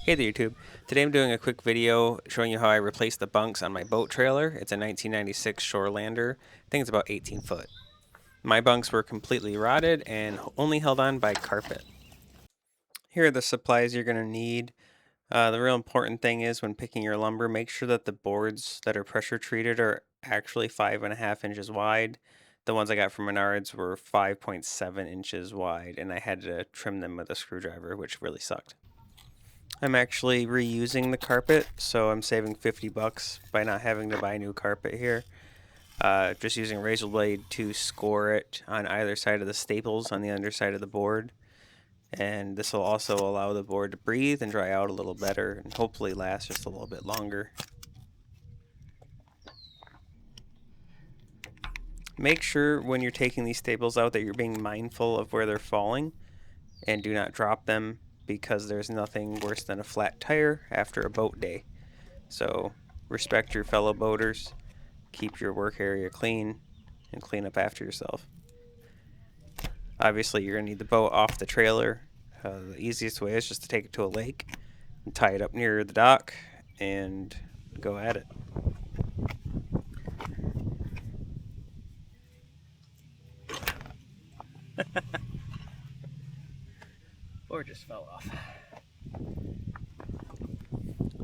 Hey there YouTube. Today I'm doing a quick video showing you how I replaced the bunks on my boat trailer. It's a 1996 ShoreLand'r. I think it's about 18 foot. My bunks were completely rotted and only held on by carpet. Here are the supplies you're going to need. The real important thing is when picking your lumber, make sure that the boards that are pressure treated are actually 5.5 inches wide. The ones I got from Menards were 5.7 inches wide, and I had to trim them with a screwdriver, which really sucked. I'm actually reusing the carpet, so I'm saving 50 bucks by not having to buy new carpet here. Just using a razor blade to score it on either side of the staples on the underside of the board. And this will also allow the board to breathe and dry out a little better and hopefully last just a little bit longer. Make sure when you're taking these staples out that you're being mindful of where they're falling and do not drop them, because there's nothing worse than a flat tire after a boat day. So respect your fellow boaters, keep your work area clean, and clean up after yourself. Obviously you're going to need the boat off the trailer. The easiest way is just to take it to a lake and tie it up near the dock and go at it. Or just fell off.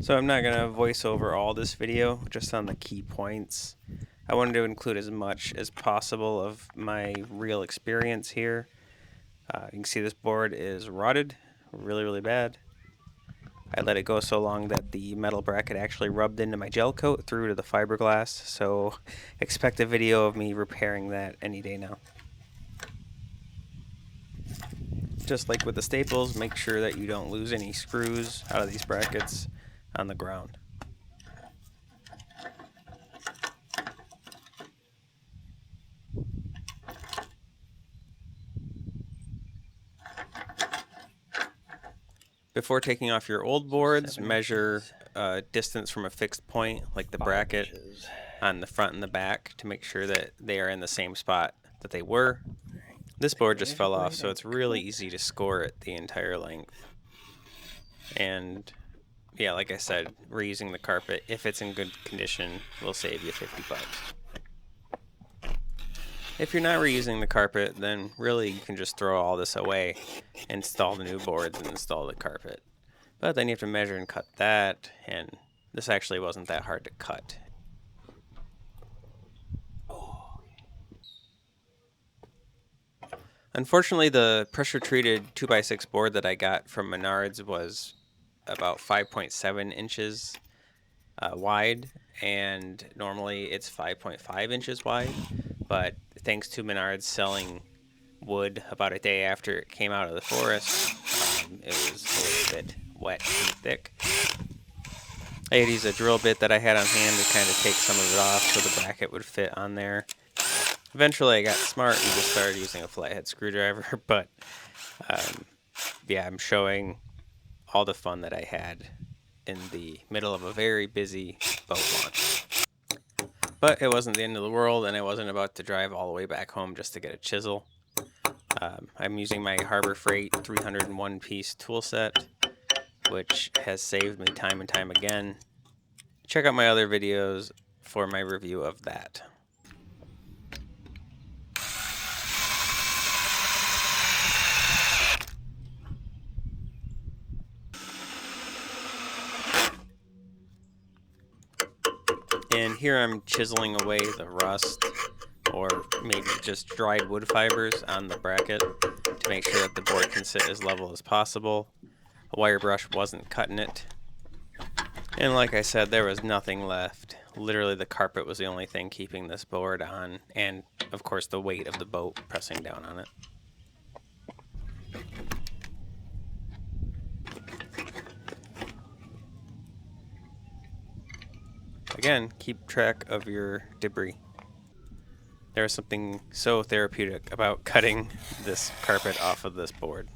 So I'm not going to voice over all this video, just on the key points. I wanted to include as much as possible of my real experience here. You can see this board is rotted really bad. I let it go so long that the metal bracket actually rubbed into my gel coat through to the fiberglass, so expect a video of me repairing that any day now. Just like with the staples, make sure that you don't lose any screws out of these brackets on the ground. Before taking off your old boards, measure distance from a fixed point, like the bracket on the front and the back, to make sure that they are in the same spot that they were. This board just fell off, so it's really easy to score it the entire length. And yeah, like I said, reusing the carpet, if it's in good condition, will save you 50 bucks. If you're not reusing the carpet, then really you can just throw all this away, install the new boards, and install the carpet. But then you have to measure and cut that, and this actually wasn't that hard to cut. Unfortunately, the pressure-treated 2x6 board that I got from Menards was about 5.7 inches wide, and normally it's 5.5 inches wide. But thanks to Menards selling wood about a day after it came out of the forest, it was a little bit wet and thick. I had to use a drill bit that I had on hand to kind of take some of it off so the bracket would fit on there. Eventually I got smart and just started using a flathead screwdriver, but yeah, I'm showing all the fun that I had in the middle of a very busy boat launch. But it wasn't the end of the world, and I wasn't about to drive all the way back home just to get a chisel. I'm using my Harbor Freight 301 piece tool set, which has saved me time and time again. Check out my other videos for my review of that. And here I'm chiseling away the rust, or maybe just dried wood fibers on the bracket to make sure that the board can sit as level as possible. A wire brush wasn't cutting it. And like I said, there was nothing left. Literally the carpet was the only thing keeping this board on, and of course the weight of the boat pressing down on it. Again, keep track of your debris. There is something so therapeutic about cutting this carpet off of this board.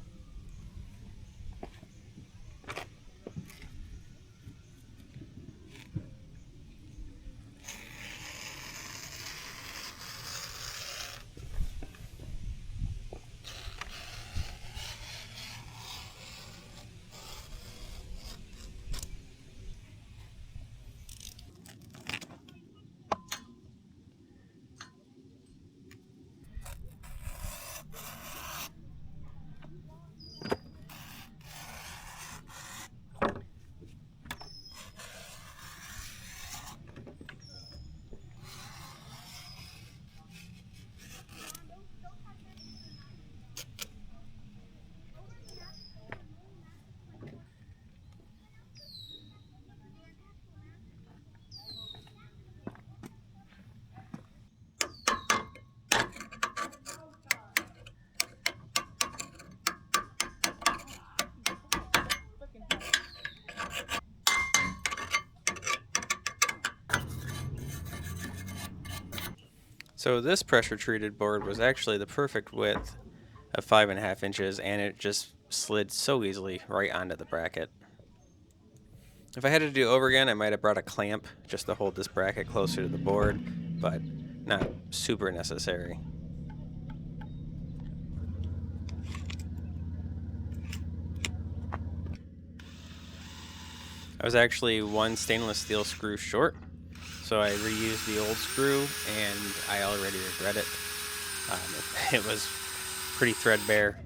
So this pressure treated board was actually the perfect width of 5.5 inches, and it just slid so easily right onto the bracket. If I had to do it over again, I might have brought a clamp just to hold this bracket closer to the board, but not super necessary. I was actually one stainless steel screw short, so I reused the old screw, and I already regret it. It was pretty threadbare.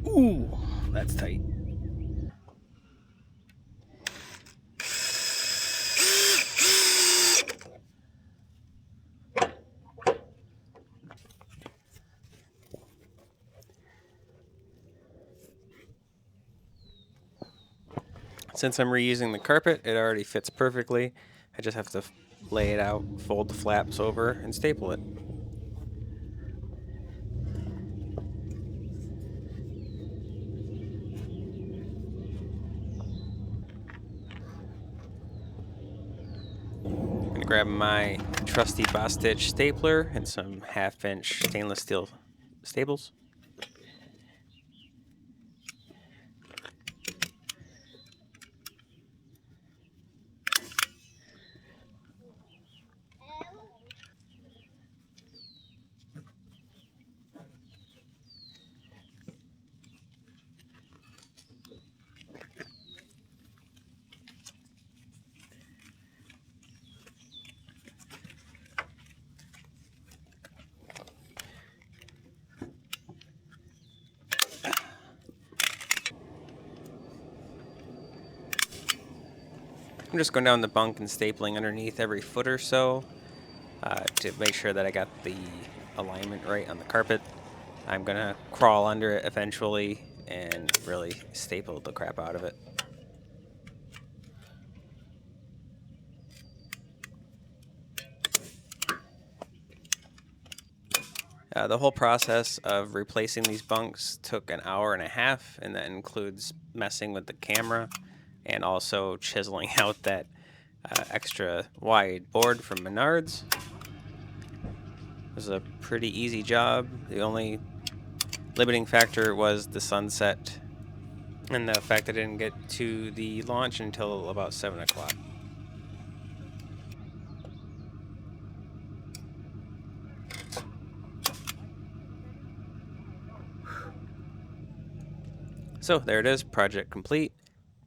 Ooh, that's tight. Since I'm reusing the carpet, it already fits perfectly. I just have to lay it out, fold the flaps over, and staple it. I'm going to grab my trusty Bostitch stapler and some 1/2-inch stainless steel staples. I'm just going down the bunk and stapling underneath every foot or so to make sure that I got the alignment right on the carpet. I'm going to crawl under it eventually and really staple the crap out of it. The whole process of replacing these bunks took an hour and a half, and that includes messing with the camera and also chiseling out that extra wide board from Menards. It was a pretty easy job. The only limiting factor was the sunset and the fact that I didn't get to the launch until about 7 o'clock. So there it is, project complete.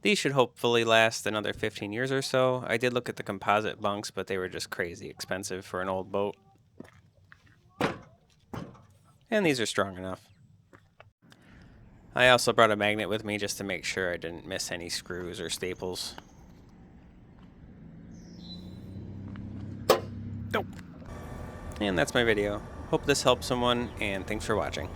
These should hopefully last another 15 years or so. I did look at the composite bunks, but they were just crazy expensive for an old boat. And these are strong enough. I also brought a magnet with me just to make sure I didn't miss any screws or staples. Nope. And that's my video. Hope this helps someone, and thanks for watching.